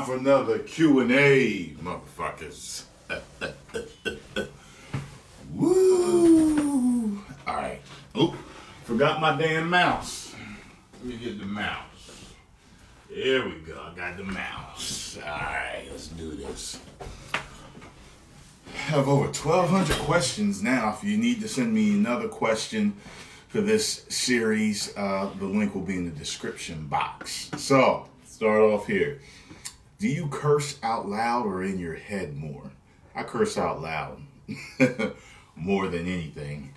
for another Q&A, motherfuckers. Woo! Alright. Oop. Forgot my damn mouse. Let me get the mouse. There we go. I got the mouse. Alright, let's do this. I have over 1,200 questions now. If you need to send me another question for this series, the link will be in the description box. So, start off here. Do you curse out loud or in your head more? I curse out loud more than anything.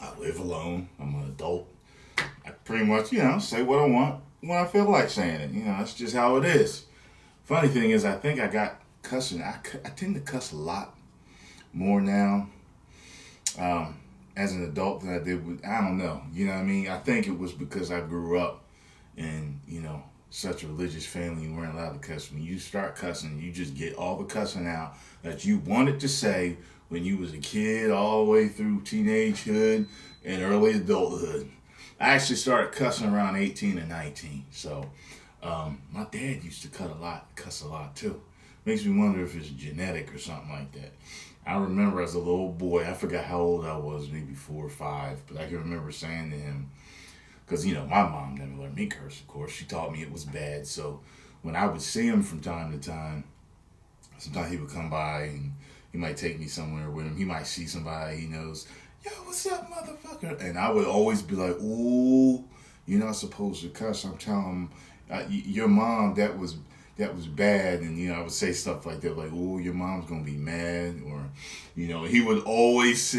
I live alone. I'm an adult. I pretty much, say what I want when I feel like saying it. That's just how it is. Funny thing is, I think I got cussing. I tend to cuss a lot more now as an adult than I did with, I don't know. You know what I mean? I think it was because I grew up in, such a religious family. You weren't allowed to cuss. When you start cussing, you just get all the cussing out that you wanted to say when you was a kid all the way through teenagehood and early adulthood. I actually started cussing around 18 and 19. So my dad used to cuss a lot too. Makes me wonder if it's genetic or something like that. I remember as a little boy, I forgot how old I was, maybe 4 or 5, but I can remember saying to him, because, my mom never let me curse, of course. She taught me it was bad. So when I would see him from time to time, sometimes he would come by and he might take me somewhere with him. He might see somebody he knows, yo, what's up, motherfucker? And I would always be like, ooh, you're not supposed to cuss. I'm telling him, your mom, that was bad. And, I would say stuff like that, like, oh, your mom's going to be mad. Or, he would always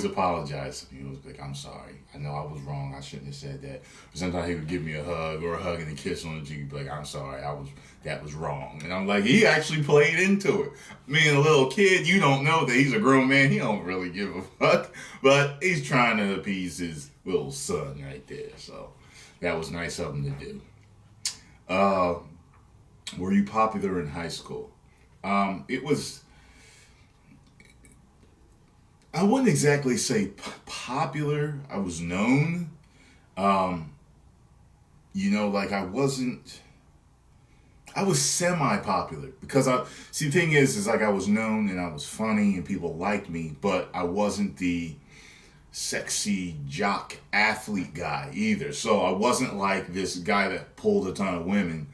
apologize. He was like, I'm sorry. I know I was wrong. I shouldn't have said that. Or sometimes he would give me a hug and a kiss on the cheek. He'd be like, I'm sorry. That was wrong. And I'm like, he actually played into it. Me and a little kid, you don't know that he's a grown man. He don't really give a fuck. But he's trying to appease his little son right there. So that was nice of him to do. Were you popular in high school? It was, I wouldn't exactly say popular. I was known. I was semi-popular because the thing is like I was known and I was funny and people liked me, but I wasn't the sexy jock athlete guy either. So I wasn't like this guy that pulled a ton of women.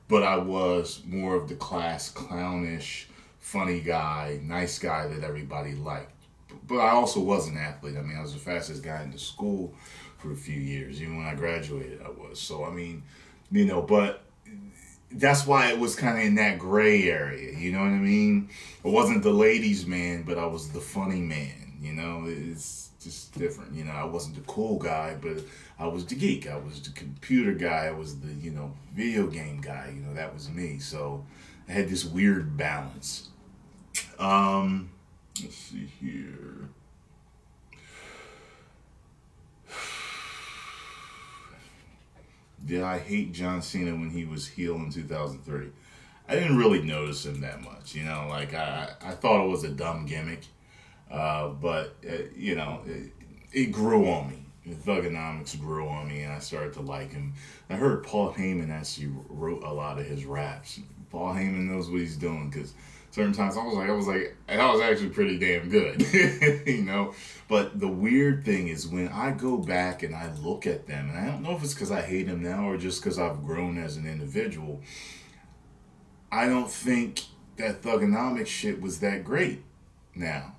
But I was more of the class, clownish, funny guy, nice guy that everybody liked. But I also was an athlete. I mean, I was the fastest guy in the school for a few years. Even when I graduated, I was. So, but that's why it was kind of in that gray area. You know what I mean? I wasn't the ladies' man, but I was the funny man. It's just different. I wasn't the cool guy, but I was the geek. I was the computer guy. I was the, video game guy. That was me. So I had this weird balance. Let's see here. Did I hate John Cena when he was heel in 2003? I didn't really notice him that much. I thought it was a dumb gimmick. But it grew on me. The Thugonomics grew on me, and I started to like him. I heard Paul Heyman actually wrote a lot of his raps. Paul Heyman knows what he's doing, because certain times I was like, that was actually pretty damn good, But the weird thing is when I go back and I look at them, and I don't know if it's because I hate him now or just because I've grown as an individual, I don't think that Thugonomics shit was that great now.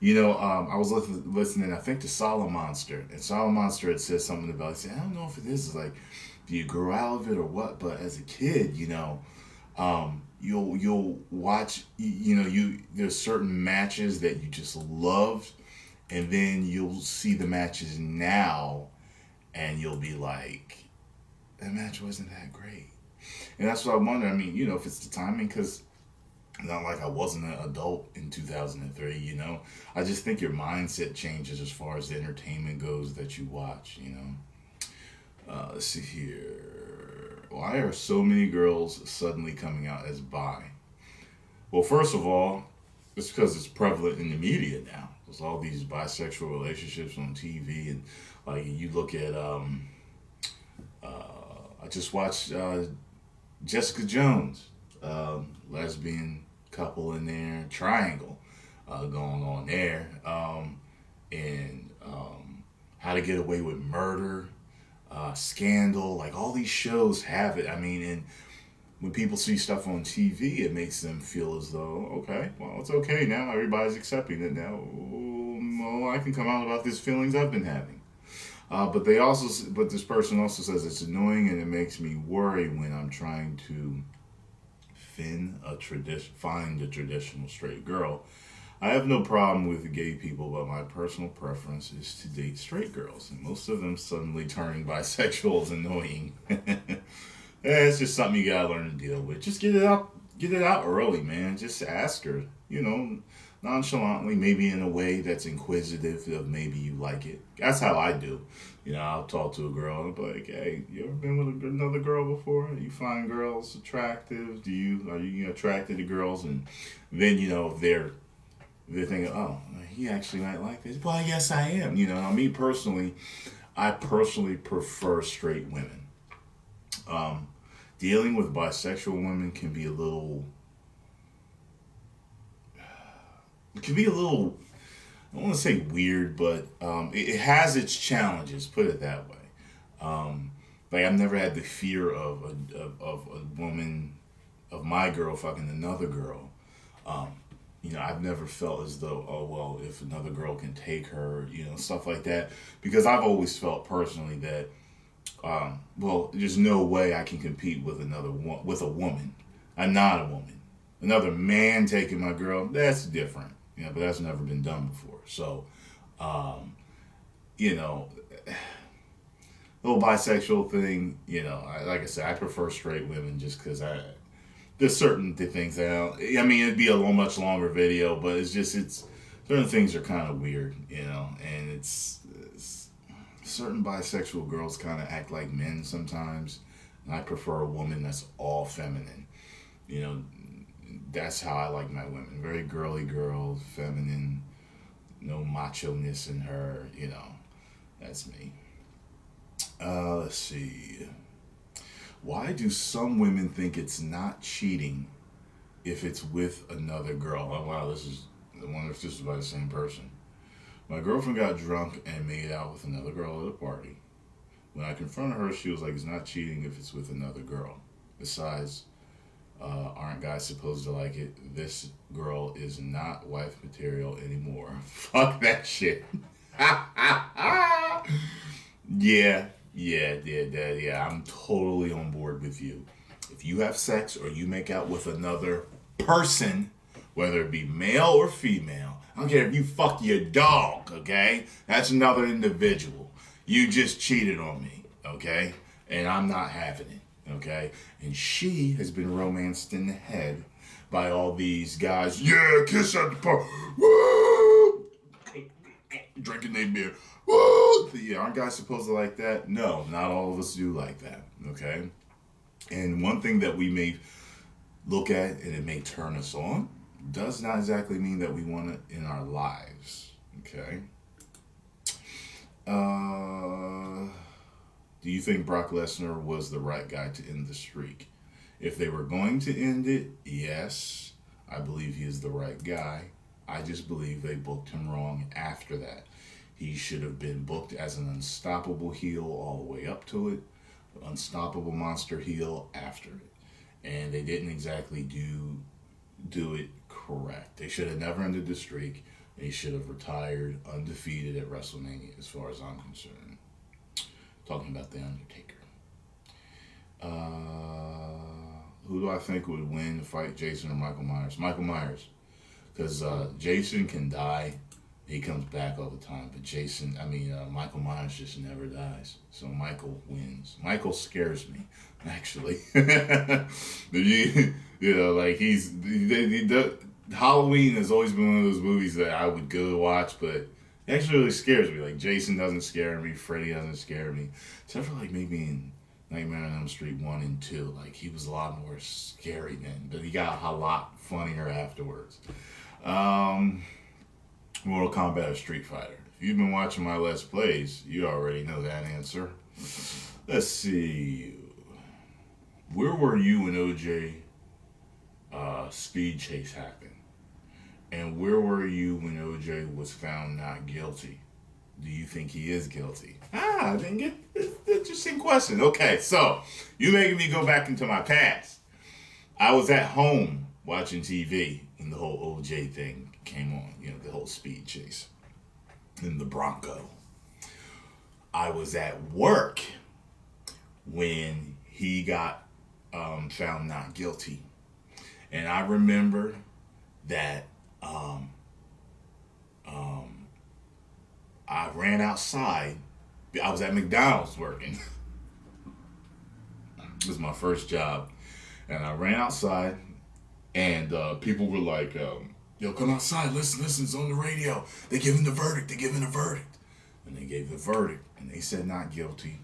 I was listening, I think, to Solid Monster, and Solid Monster had said something about, he said, I don't know if it is like, do you grow out of it or what? But as a kid, you'll watch, there's certain matches that you just loved, and then you'll see the matches now, and you'll be like, that match wasn't that great. And that's what I wonder, if it's the timing, because not like I wasn't an adult in 2003, I just think your mindset changes as far as the entertainment goes that you watch, Let's see here. Why are so many girls suddenly coming out as bi? Well, first of all, it's because it's prevalent in the media now. There's all these bisexual relationships on TV, and like you look at, I just watched Jessica Jones. lesbian couple in there, triangle going on there, and How to Get Away with Murder, Scandal. Like all these shows have it. I mean, and when people see stuff on TV, it makes them feel as though, okay, well, it's okay now. Everybody's accepting it now. Well, I can come out about these feelings I've been having. But this person also says it's annoying and it makes me worry when I'm trying to find a traditional straight girl. I have no problem with gay people, but my personal preference is to date straight girls, and most of them suddenly turning bisexual is annoying. It's just something you gotta learn to deal with. Just get it out early, man. Just ask her, nonchalantly, maybe in a way that's inquisitive of maybe you like it. That's how I do. I'll talk to a girl and I'll be like, hey, you ever been with another girl before? You find girls attractive? Are you attracted to girls? And then, if they're thinking, oh, he actually might like this. Well, yes, I am. Me personally, I prefer straight women. Dealing with bisexual women can be a little, I don't want to say weird, but it has its challenges, put it that way. Like I've never had the fear of a woman, of my girl fucking another girl. I've never felt as though, oh, well, if another girl can take her, stuff like that. Because I've always felt personally that, well, there's no way I can compete with with a woman. I'm not a woman. Another man taking my girl, that's different. But that's never been done before. So, little bisexual thing, like I said, I prefer straight women just because there's certain things that it'd be a much longer video, but it's certain things are kind of weird, and it's certain bisexual girls kind of act like men sometimes, and I prefer a woman that's all feminine. That's how I like my women. Very girly girls, feminine, no macho-ness in her, That's me. Let's see. Why do some women think it's not cheating if it's with another girl? Oh, wow, I wonder if this is by the same person. My girlfriend got drunk and made out with another girl at a party. When I confronted her, she was like, it's not cheating if it's with another girl. Besides, aren't guys supposed to like it? This girl is not wife material anymore. Fuck that shit. Yeah. I'm totally on board with you. If you have sex or you make out with another person, whether it be male or female, I don't care if you fuck your dog, okay? That's another individual. You just cheated on me, okay? And I'm not having it, okay? And she has been romanced in the head by all these guys. Yeah, kiss at the park. Woo! Drinking their beer. Woo! Yeah, aren't guys supposed to like that? No, not all of us do like that, okay? And one thing that we may look at and it may turn us on does not exactly mean that we want it in our lives, okay? Do you think Brock Lesnar was the right guy to end the streak? If they were going to end it, yes, I believe he is the right guy. I just believe they booked him wrong after that. He should have been booked as an unstoppable heel all the way up to it, unstoppable monster heel after it. And they didn't exactly do it correct. They should have never ended the streak. They should have retired undefeated at WrestleMania, as far as I'm concerned. Talking about The Undertaker. Who do I think would win the fight, Jason or Michael Myers? Michael Myers. Because Jason can die. He comes back all the time. But Michael Myers just never dies. So Michael wins. Michael scares me, actually. Halloween has always been one of those movies that I would go to watch, but it actually really scares me. Like, Jason doesn't scare me. Freddy doesn't scare me. Except for, maybe in Nightmare on Elm Street 1 and 2. He was a lot more scary then. But he got a lot funnier afterwards. Mortal Kombat or Street Fighter? If you've been watching my Let's Plays, you already know that answer. Let's see. Where were you and OJ speed chase happened. And where were you when OJ was found not guilty? Do you think he is guilty? I didn't get interesting question. Okay, so you making me go back into my past. I was at home watching TV when the whole OJ thing came on, the whole speed chase in the Bronco. I was at work when he got found not guilty. And I remember that I ran outside. I was at McDonald's working. This was my first job. And I ran outside, and people were like, yo, come outside, listen, it's on the radio. They're giving the verdict. And they gave the verdict, and they said not guilty.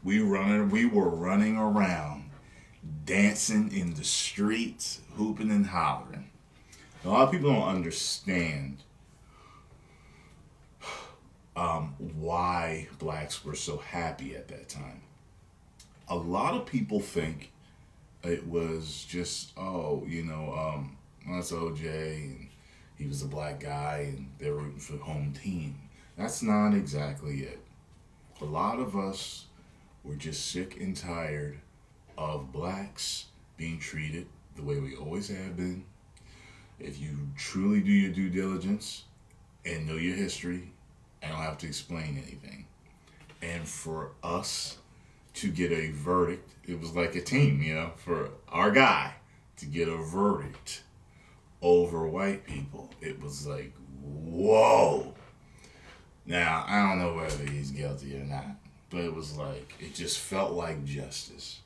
We were running around, dancing in the streets, hooping and hollering. A lot of people don't understand why blacks were so happy at that time. A lot of people think it was just, that's OJ, and he was a black guy, and they're rooting for the home team. That's not exactly it. A lot of us were just sick and tired of blacks being treated the way we always have been. If you truly do your due diligence and know your history, I don't have to explain anything. And for us to get a verdict, it was like a team, for our guy to get a verdict over white people. It was like, whoa. Now, I don't know whether he's guilty or not, but it was like, it just felt like justice,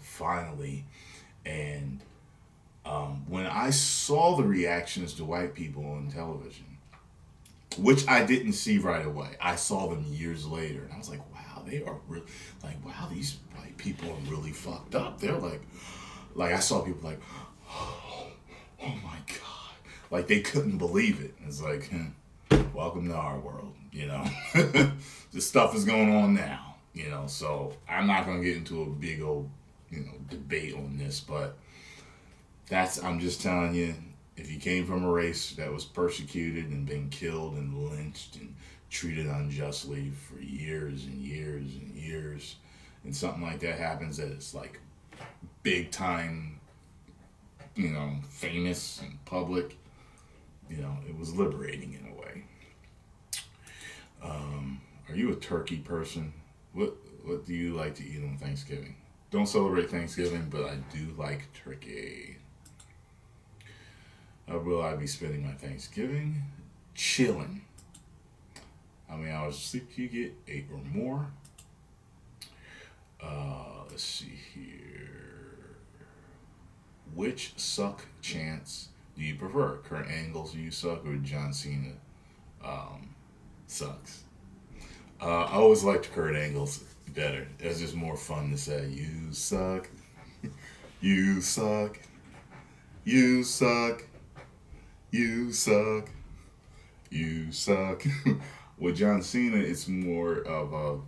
finally. And when I saw the reactions to white people on television, which I didn't see right away, I saw them years later, and I was like, wow, they are really, these white people are really fucked up. They're like I saw people like, oh my God. Like, they couldn't believe it. It's like, welcome to our world, This stuff is going on now, so I'm not going to get into a big old, debate on this, but I'm just telling you, if you came from a race that was persecuted and been killed and lynched and treated unjustly for years and years and years, and something like that happens that it's like big time, famous and public, it was liberating in a way. Are you a turkey person? What do you like to eat on Thanksgiving? Don't celebrate Thanksgiving, but I do like turkey. How will I be spending my Thanksgiving? Chilling. How many hours of sleep do you get? 8 or more. Let's see here. Which suck chants do you prefer? Kurt Angle's You Suck or John Cena sucks? I always liked Kurt Angle's better. It's just more fun to say, you suck. You suck. You suck. You suck. You suck. With John Cena, it's more of a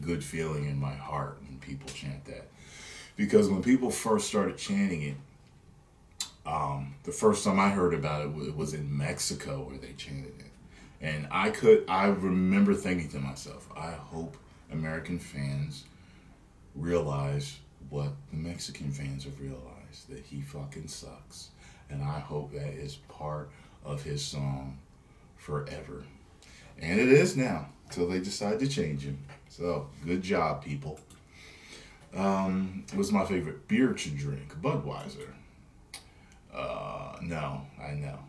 good feeling in my heart when people chant that. Because when people first started chanting it, the first time I heard about it was in Mexico where they chanted it. And I remember thinking to myself, I hope American fans realize what the Mexican fans have realized, that he fucking sucks. And I hope that is part of his song forever. And it is now, till they decide to change him. So, good job, people. What's my favorite beer to drink? Budweiser. No, I know.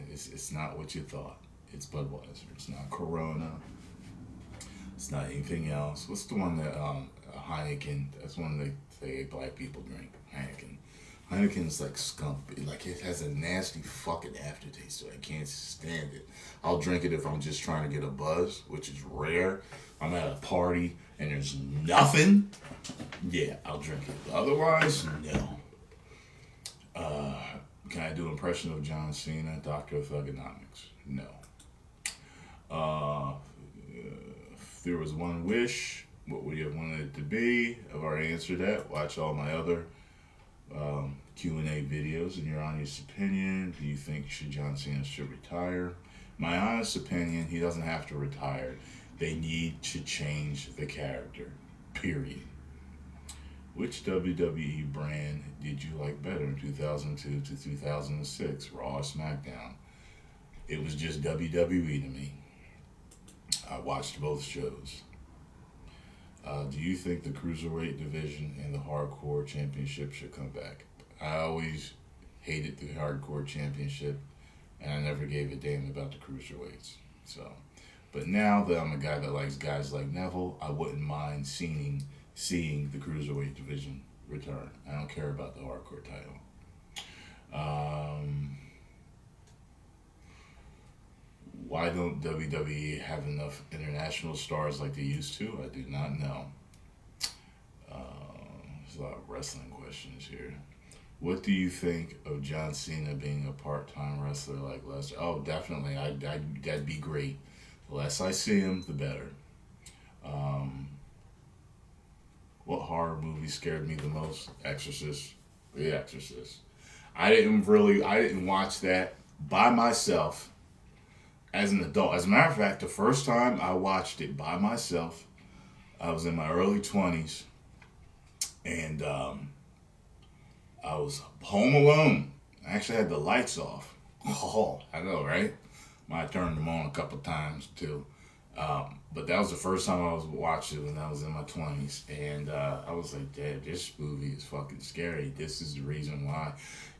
It's not what you thought. It's Budweiser. It's not Corona. It's not anything else. What's the one that, Heineken, that's one that they black people drink, Heineken. Heineken's like skunk. Like, it has a nasty fucking aftertaste, so I can't stand it. I'll drink it if I'm just trying to get a buzz, which is rare. I'm at a party and there's nothing. Yeah, I'll drink it. Otherwise, no. Can I do an impression of John Cena, Doctor of Thugonomics? No. If there was one wish, what would you have wanted it to be? I've already answered that. Watch all my other Q&A videos. In your honest opinion, do you think John Cena should retire? My honest opinion, he doesn't have to retire. They need to change the character. Period. Which WWE brand did you like better in 2002 to 2006? Raw or SmackDown? It was just WWE to me. I watched both shows. Do you think the Cruiserweight division and the Hardcore Championship should come back? I always hated the Hardcore Championship, and I never gave a damn about the Cruiserweights. So, but now that I'm a guy that likes guys like Neville, I wouldn't mind seeing the Cruiserweight division return. I don't care about the Hardcore title. Why don't WWE have enough international stars like they used to? I do not know. There's a lot of wrestling questions here. What do you think of John Cena being a part-time wrestler like Lesnar? Oh, definitely. That'd be great. The less I see him, the better. What horror movie scared me the most? Exorcist. The Exorcist. I didn't watch that by myself as an adult. As a matter of fact, the first time I watched it by myself, I was in my early 20s, and I was home alone. I actually had the lights off. Oh, I know, right? Might have turned them on a couple times, too. But that was the first time I was watching it when I was in my 20s. And I was like, Dad, this movie is fucking scary. This is the reason why.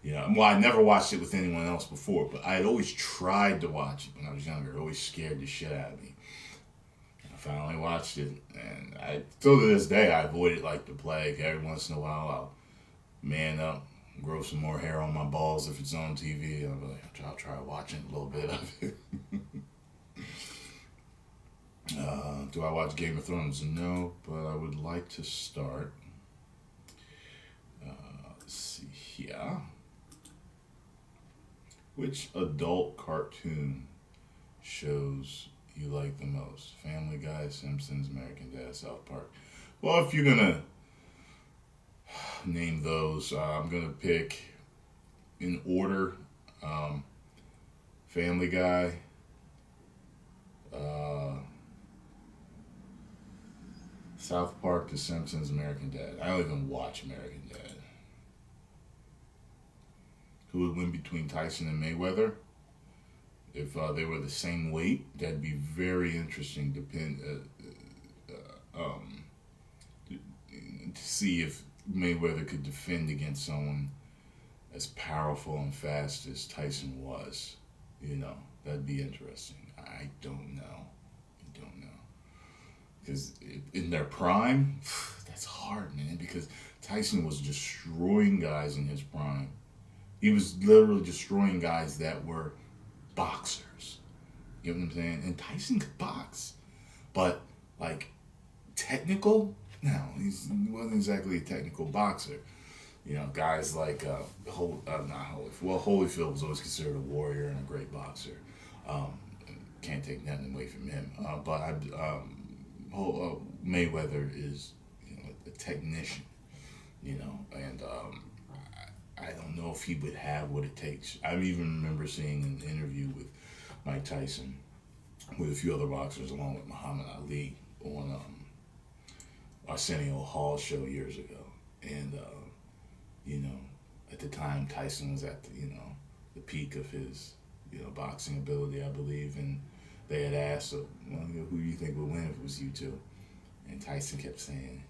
Well, I never watched it with anyone else before, but I had always tried to watch it when I was younger. It always scared the shit out of me. I finally watched it, and still to this day, I avoid it like the plague. Every once in a while, I'll man up, grow some more hair on my balls if it's on TV. I'll try watching a little bit of it. Do I watch Game of Thrones? No, but I would like to start. Let's see here. Which adult cartoon shows you like the most? Family Guy, Simpsons, American Dad, South Park. Well, if you're gonna name those, I'm gonna pick in order. Family Guy. South Park, The Simpsons, American Dad. I don't even watch American Dad. Who would win between Tyson and Mayweather? If they were the same weight, that'd be very interesting. To see if Mayweather could defend against someone as powerful and fast as Tyson was. That'd be interesting. I don't know. Because in their prime, that's hard, man, because Tyson was destroying guys in his prime. He was literally destroying guys that were boxers. You know what I'm saying? And Tyson could box. But, technical? No, he wasn't exactly a technical boxer. Guys like Holyfield was always considered a warrior and a great boxer. Can't take nothing away from him. Mayweather is, a technician, and I don't know if he would have what it takes. I even remember seeing an interview with Mike Tyson with a few other boxers, along with Muhammad Ali, on Arsenio Hall's show years ago, and at the time Tyson was at the peak of his boxing ability, I believe, and they had asked, who do you think would win if it was you two? And Tyson kept saying,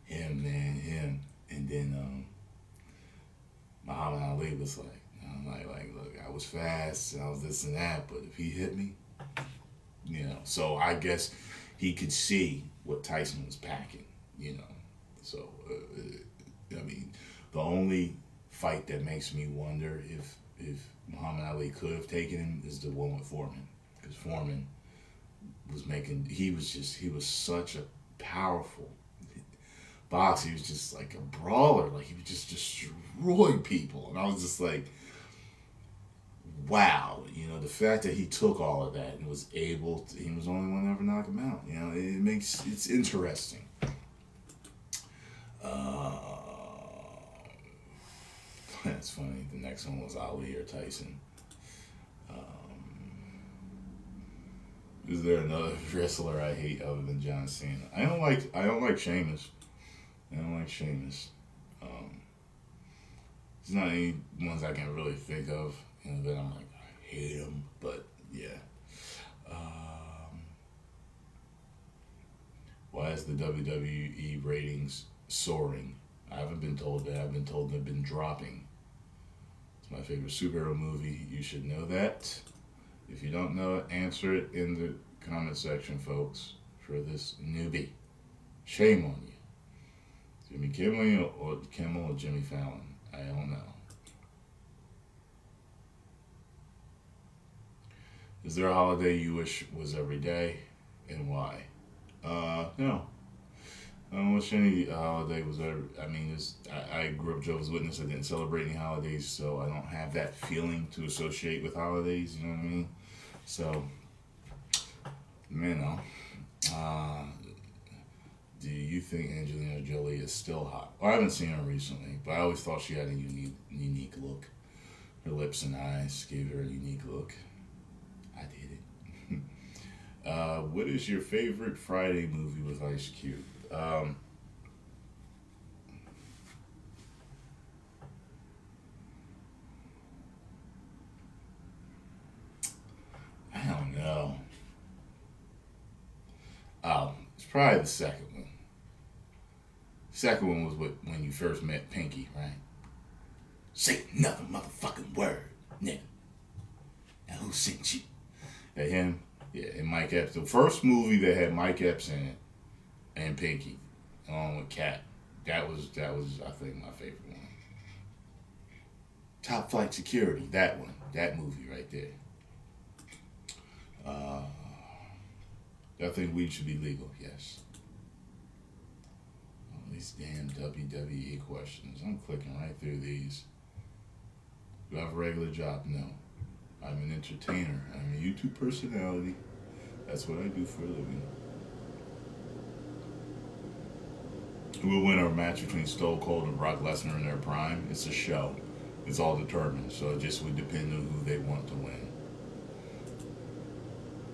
him, man, him. And then Muhammad Ali was like, look, I was fast, and I was this and that, but if he hit me, So I guess he could see what Tyson was packing, So, the only fight that makes me wonder if Muhammad Ali could have taken him is the one with Foreman. Because Foreman he was such a powerful boxer. He was just like a brawler. He would just destroy people. And I was just like, wow. The fact that he took all of that and was able to, he was the only one to ever knock him out. It's interesting. That's funny. The next one was Ali or Tyson. Is there another wrestler I hate other than John Cena? I don't like Sheamus. I don't like Sheamus. There's not any ones I can really think of, that I'm like, I hate him. But yeah. Why is the WWE ratings soaring? I haven't been told that. I've been told they've been dropping. It's my favorite superhero movie. You should know that. If you don't know it, answer it in the comment section, folks, for this newbie. Shame on you. Jimmy Kimmel or Jimmy Fallon? I don't know. Is there a holiday you wish was every day, and why? No. I don't wish any holiday was ever. I mean, I grew up Jehovah's Witness. I didn't celebrate any holidays, so I don't have that feeling to associate with holidays. You know what I mean? So, do you think Angelina Jolie is still hot? Well, I haven't seen her recently, but I always thought she had a unique look. Her lips and eyes gave her a unique look. I did it. What is your favorite Friday movie with Ice Cube? I don't know. Oh, it's probably the second one. Second one was when you first met Pinky, right? Say another motherfucking word, nigga. And who sent you? That him? Yeah, and Mike Epps. The first movie that had Mike Epps in it and Pinky, along with Cat. That was I think my favorite one. Top Flight Security. That one. That movie right there. I think weed should be legal. Yes. All these damn WWE questions. I'm clicking right through these. Do I have a regular job? No. I'm an entertainer. I'm a YouTube personality. That's what I do for a living. Who will win a match between Stone Cold and Brock Lesnar in their prime? It's a show. It's all determined. So it just would depend on who they want to win.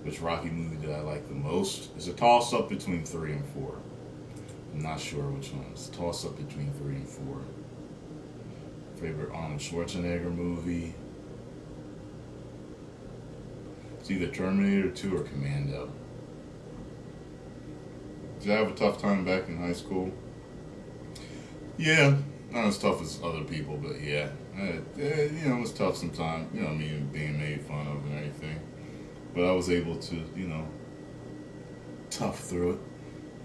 Which Rocky movie did I like the most? It's a toss-up between 3 and 4. I'm not sure which one. It's a toss-up between 3 and 4. Favorite Arnold Schwarzenegger movie? It's either Terminator 2 or Commando. Did I have a tough time back in high school? Yeah, not as tough as other people, but yeah. It was tough sometimes, being made fun of and everything. But I was able to, tough through it,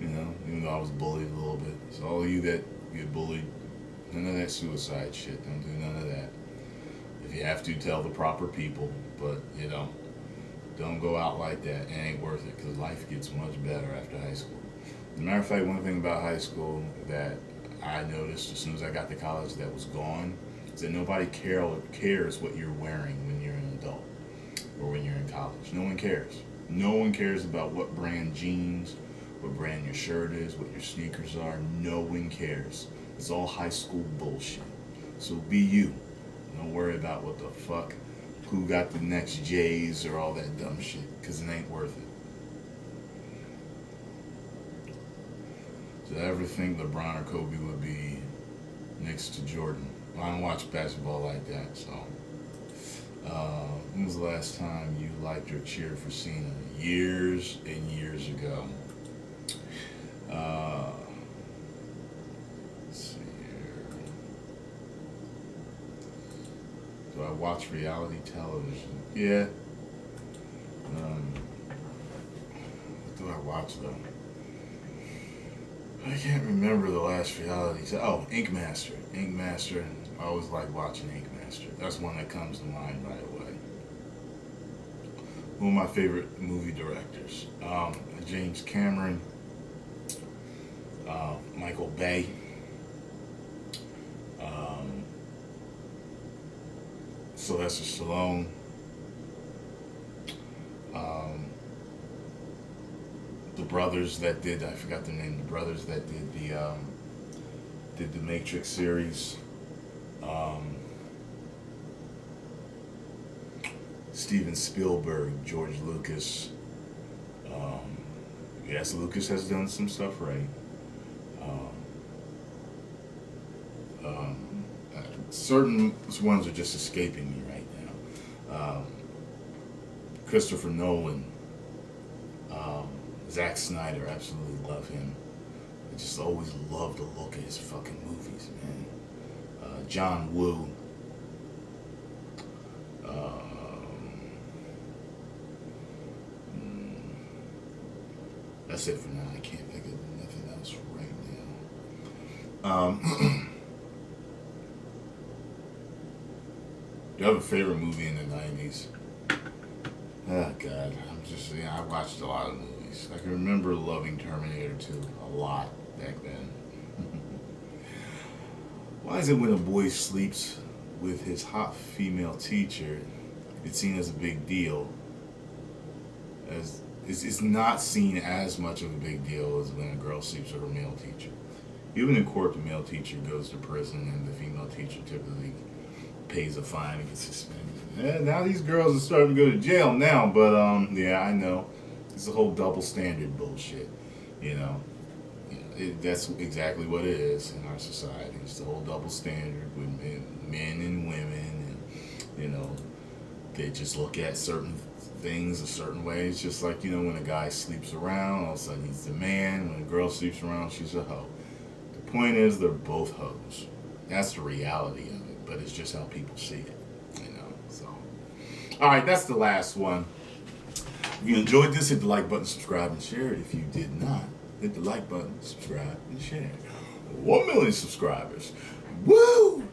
even though I was bullied a little bit. So all of you that get bullied, none of that suicide shit. Don't do none of that. If you have to, tell the proper people, but, don't go out like that. It ain't worth it, because life gets much better after high school. As a matter of fact, one thing about high school that I noticed as soon as I got to college that was gone is that nobody cares what you're wearing when you're an adult or when you're in college. No one cares. No one cares about what brand jeans, what brand your shirt is, what your sneakers are. No one cares. It's all high school bullshit. So be you. Don't worry about what the fuck, who got the next J's or all that dumb shit, because it ain't worth it. Did I ever think LeBron or Kobe would be next to Jordan? Well, I don't watch basketball like that, so. When was the last time you liked or cheered for Cena? Years and years ago. Let's see here. Do I watch reality television? Yeah. What do I watch though? I can't remember the last reality. Ink Master. Ink Master. I always like watching Ink Master. That's one that comes to mind right away. One of my favorite movie directors. James Cameron. Michael Bay. Sylvester Stallone. The brothers that did, I forgot their name, the brothers that did the Matrix series. Steven Spielberg, George Lucas. Yes, Lucas has done some stuff right. Um, Certain ones are just escaping me right now. Christopher Nolan, Zack Snyder, absolutely love him. I just always love the look of his fucking movies, man. John Woo. That's it for now. I can't think of nothing else right now. Do you have a favorite movie in the 90s? Oh, God. I watched a lot of movies. I can remember loving Terminator 2 a lot back then. Why is it when a boy sleeps with his hot female teacher, it's seen as a big deal? As it's not seen as much of a big deal as when a girl sleeps with her male teacher. Even in court, the male teacher goes to prison, and the female teacher typically pays a fine and gets suspended. Yeah, now these girls are starting to go to jail now, but yeah, I know it's the whole double standard bullshit. You know, that's exactly what it is in our society. It's the whole double standard with men and women, and they just look at certain things a certain way. It's just like, when a guy sleeps around, all of a sudden he's the man. When a girl sleeps around, she's a hoe. The point is, they're both hoes. That's the reality of it, but it's just how people see it, so. All right, that's the last one. If you enjoyed this, hit the like button, subscribe, and share it. If you did not, hit the like button, subscribe, and share. 1 million subscribers. Woo!